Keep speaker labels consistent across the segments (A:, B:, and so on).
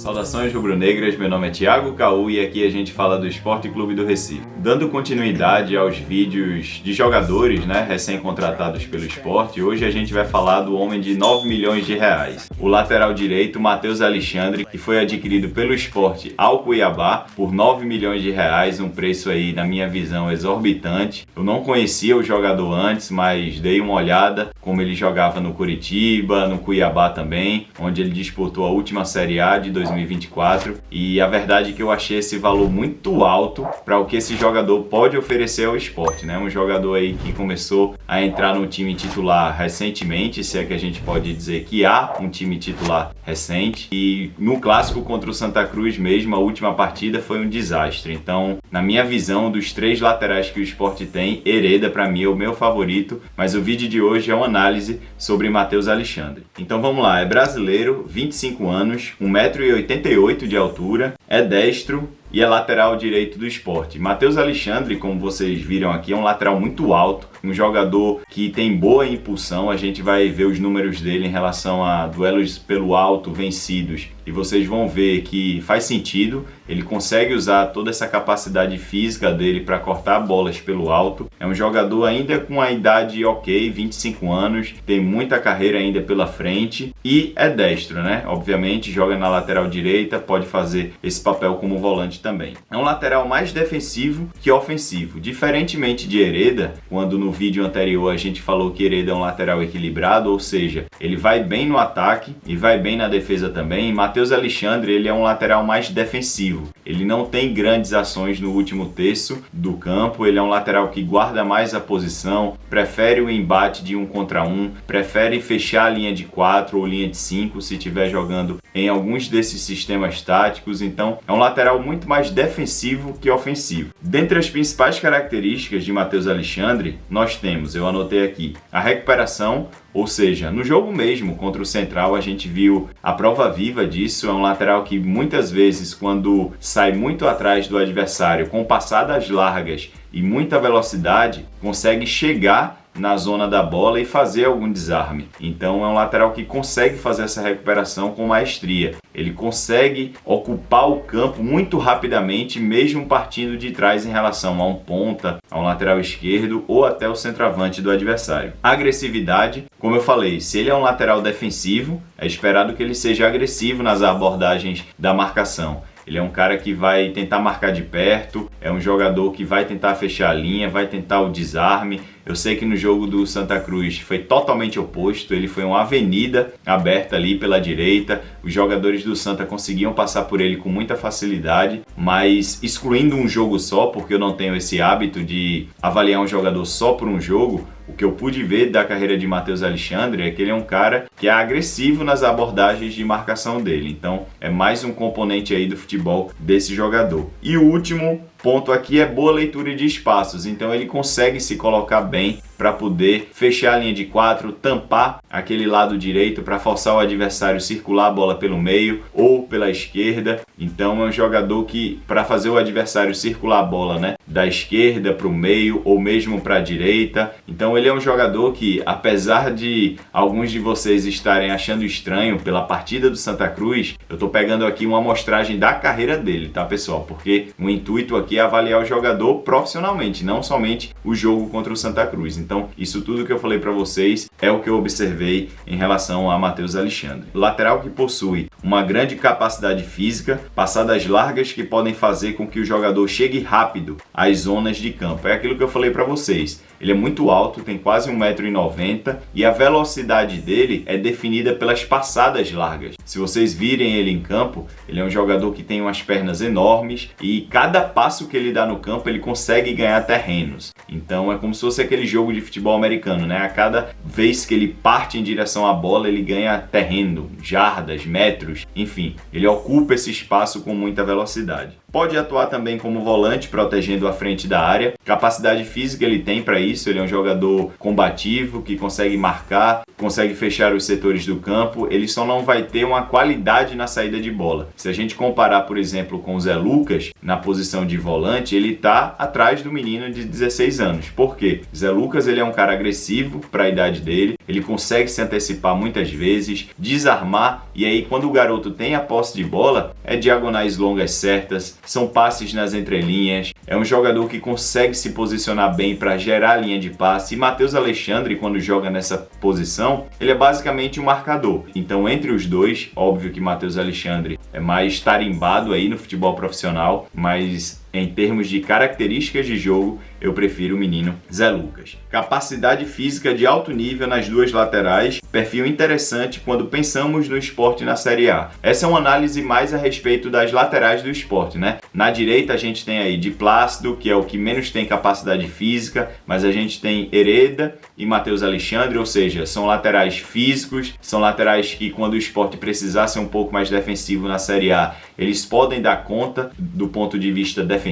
A: Saudações rubro-negras, meu nome é Thiago Caú e aqui a gente fala do Esporte Clube do Recife. Dando continuidade aos vídeos de jogadores, recém-contratados pelo Sport, hoje a gente vai falar do homem de 9 milhões de reais. O lateral direito, Matheus Alexandre, que foi adquirido pelo Sport ao Cuiabá por 9 milhões de reais, um preço aí, na minha visão, exorbitante. Eu não conhecia o jogador antes, mas dei uma olhada como ele jogava no Curitiba, no Cuiabá também, onde ele disputou a última Série A de 2024, e a verdade é que eu achei esse valor muito alto para o que esse jogador pode oferecer ao Sport, Um jogador aí que começou a entrar no time titular recentemente, se é que a gente pode dizer que há um time titular recente, e no clássico contra o Santa Cruz mesmo, a última partida foi um desastre. Então, na minha visão, dos 3 laterais que o Sport tem, Hereda para mim é o meu favorito, mas o vídeo de hoje é uma análise sobre Matheus Alexandre. Então vamos lá, é brasileiro, 25 anos, 1,88 m de altura, é destro e é lateral direito do Sport. Matheus Alexandre, como vocês viram aqui, é um lateral muito alto, um jogador que tem boa impulsão. A gente vai ver os números dele em relação a duelos pelo alto vencidos e vocês vão ver que faz sentido. Ele consegue usar toda essa capacidade física dele para cortar bolas pelo alto. É um jogador ainda com a idade ok, 25 anos, tem muita carreira ainda pela frente e é destro, Obviamente joga na lateral direita, pode fazer esse papel como volante também. É um lateral mais defensivo que ofensivo, diferentemente de Hereda, quando no vídeo anterior a gente falou que Hereda é um lateral equilibrado, ou seja, ele vai bem no ataque e vai bem na defesa também. Matheus Alexandre, ele é um lateral mais defensivo. Ele não tem grandes ações no último terço do campo, ele é um lateral que guarda mais a posição, prefere o embate de 1 contra 1, prefere fechar a linha de 4 ou linha de 5 se estiver jogando em alguns desses sistemas táticos. Então é um lateral muito mais defensivo que ofensivo. Dentre as principais características de Matheus Alexandre, nós temos, eu anotei aqui, a recuperação, ou seja, no jogo mesmo contra o Central a gente viu a prova viva disso. É um lateral que muitas vezes, quando sai muito atrás do adversário com passadas largas e muita velocidade, consegue chegar na zona da bola e fazer algum desarme. Então é um lateral que consegue fazer essa recuperação com maestria. Ele consegue ocupar o campo muito rapidamente, mesmo partindo de trás em relação a um ponta, a um lateral esquerdo ou até o centroavante do adversário. A agressividade, como eu falei, se ele é um lateral defensivo, é esperado que ele seja agressivo nas abordagens da marcação. Ele é um cara que vai tentar marcar de perto, é um jogador que vai tentar fechar a linha, vai tentar o desarme. Eu sei que no jogo do Santa Cruz foi totalmente oposto, ele foi uma avenida aberta ali pela direita, os jogadores do Santa conseguiam passar por ele com muita facilidade, mas excluindo um jogo só, porque eu não tenho esse hábito de avaliar um jogador só por um jogo, o que eu pude ver da carreira de Matheus Alexandre é que ele é um cara que é agressivo nas abordagens de marcação dele. Então é mais um componente aí do futebol desse jogador. E o último ponto aqui é boa leitura de espaços. Então ele consegue se colocar bem para poder fechar a linha de 4, tampar aquele lado direito para forçar o adversário circular a bola pelo meio ou pela esquerda. Então é um jogador que, para fazer o adversário circular a bola, da esquerda para o meio ou mesmo para a direita. Então ele é um jogador que, apesar de alguns de vocês estarem achando estranho pela partida do Santa Cruz, eu estou pegando aqui uma amostragem da carreira dele, tá, pessoal? Porque o intuito aqui é avaliar o jogador profissionalmente, não somente o jogo contra o Santa Cruz. Então, isso tudo que eu falei para vocês é o que eu observei em relação a Matheus Alexandre. Lateral que possui uma grande capacidade física, passadas largas que podem fazer com que o jogador chegue rápido às zonas de campo. É aquilo que eu falei para vocês. Ele é muito alto, tem quase 1,90 m e a velocidade dele é definida pelas passadas largas. Se vocês virem ele em campo, ele é um jogador que tem umas pernas enormes e cada passo que ele dá no campo ele consegue ganhar terrenos. Então é como se fosse aquele jogo de futebol americano, A cada vez que ele parte em direção à bola, ele ganha terreno, jardas, metros, enfim, ele ocupa esse espaço com muita velocidade. Pode atuar também como volante, protegendo a frente da área. Capacidade física ele tem para isso, ele é um jogador combativo, que consegue marcar, consegue fechar os setores do campo. Ele só não vai ter uma qualidade na saída de bola. Se a gente comparar, por exemplo, com o Zé Lucas, na posição de volante, ele está atrás do menino de 16 anos. Por quê? Zé Lucas ele é um cara agressivo para a idade dele, ele consegue se antecipar muitas vezes, desarmar, e aí quando o garoto tem a posse de bola, é diagonais longas certas, são passes nas entrelinhas, é um jogador que consegue se posicionar bem para gerar a linha de passe. E Matheus Alexandre, quando joga nessa posição, ele é basicamente um marcador. Então, entre os dois, óbvio que Matheus Alexandre é mais tarimbado aí no futebol profissional, mas em termos de características de jogo, eu prefiro o menino Zé Lucas. Capacidade física de alto nível nas duas laterais, perfil interessante quando pensamos no Sport na Série A. Essa é uma análise mais a respeito das laterais do Sport, né? Na direita a gente tem aí Di Plácido, que é o que menos tem capacidade física, mas a gente tem Hereda e Matheus Alexandre, ou seja, são laterais físicos, são laterais que quando o Sport precisar ser um pouco mais defensivo na Série A, eles podem dar conta do ponto de vista defensivo,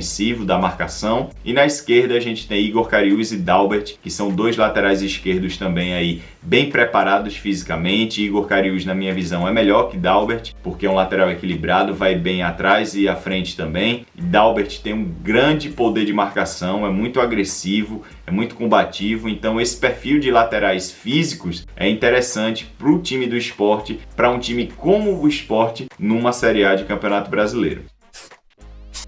A: da marcação. E na esquerda a gente tem Igor Cariús e Dalbert, que são dois laterais esquerdos também aí bem preparados fisicamente. Igor Cariús, na minha visão, é melhor que Dalbert, porque é um lateral equilibrado, vai bem atrás e à frente também. E Dalbert tem um grande poder de marcação, é muito agressivo, é muito combativo, então esse perfil de laterais físicos é interessante para o time do Sport, para um time como o Sport numa Série A de Campeonato Brasileiro.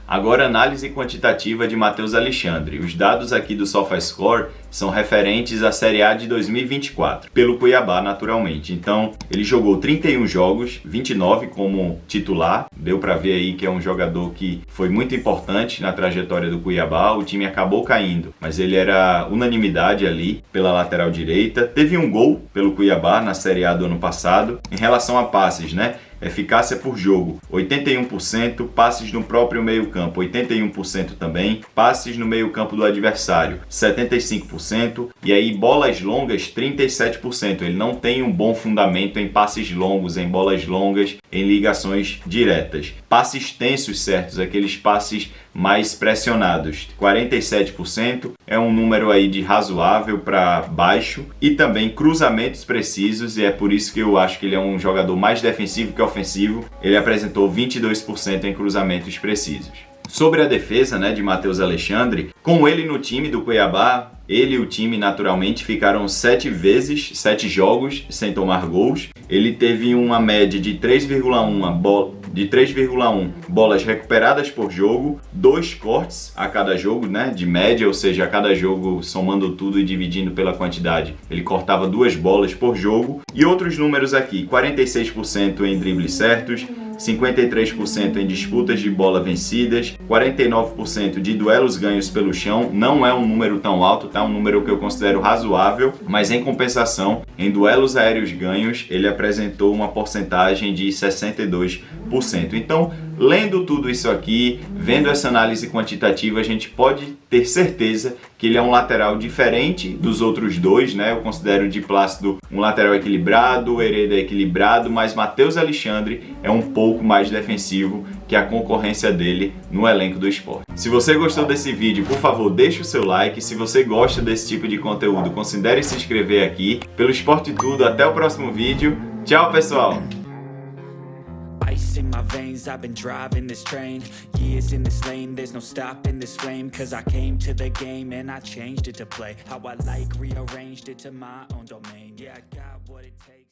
A: Agora, análise quantitativa de Matheus Alexandre. Os dados aqui do SofaScore são referentes à Série A de 2024, pelo Cuiabá, naturalmente. Então, ele jogou 31 jogos, 29 como titular. Deu para ver aí que é um jogador que foi muito importante na trajetória do Cuiabá. O time acabou caindo, mas ele era unanimidade ali pela lateral direita. Teve um gol pelo Cuiabá na Série A do ano passado. Em relação a passes, né? Eficácia por jogo, 81%, passes no próprio meio-campo, 81% também, passes no meio-campo do adversário, 75%, e aí bolas longas, 37%. Ele não tem um bom fundamento em passes longos, em bolas longas, em ligações diretas. Passes tensos certos, aqueles passes mais pressionados, 47%, é um número aí de razoável para baixo, e também cruzamentos precisos, e é por isso que eu acho que ele é um jogador mais defensivo que ofensivo. Ele apresentou 22% em cruzamentos precisos. Sobre a defesa, né, de Matheus Alexandre, com ele no time do Cuiabá, ele e o time naturalmente ficaram 7 jogos sem tomar gols. Ele teve uma média de 3,1 bolas recuperadas por jogo, 2 cortes a cada jogo, né, de média, ou seja, a cada jogo somando tudo e dividindo pela quantidade, ele cortava 2 bolas por jogo. E outros números aqui, 46% em dribles certos, 53% em disputas de bola vencidas, 49% de duelos ganhos pelo chão. Não é um número tão alto, tá? Um número que eu considero razoável, mas em compensação, em duelos aéreos ganhos, ele apresentou uma porcentagem de 62%. Então, lendo tudo isso aqui, vendo essa análise quantitativa, a gente pode ter certeza que ele é um lateral diferente dos outros dois, né? Eu considero o Di Plácido um lateral equilibrado, o Hereda equilibrado, mas Matheus Alexandre é um pouco mais defensivo que a concorrência dele no elenco do Sport. Se você gostou desse vídeo, por favor, deixe o seu like. Se você gosta desse tipo de conteúdo, considere se inscrever aqui. Pelo Sport Tudo, até o próximo vídeo. Tchau, pessoal!
B: Ice in my veins, I've been driving this train. Years in this lane, there's no stopping this flame. Cause I came to the game and I changed it to play how I like, rearranged it to my own domain. Yeah, I got what it takes.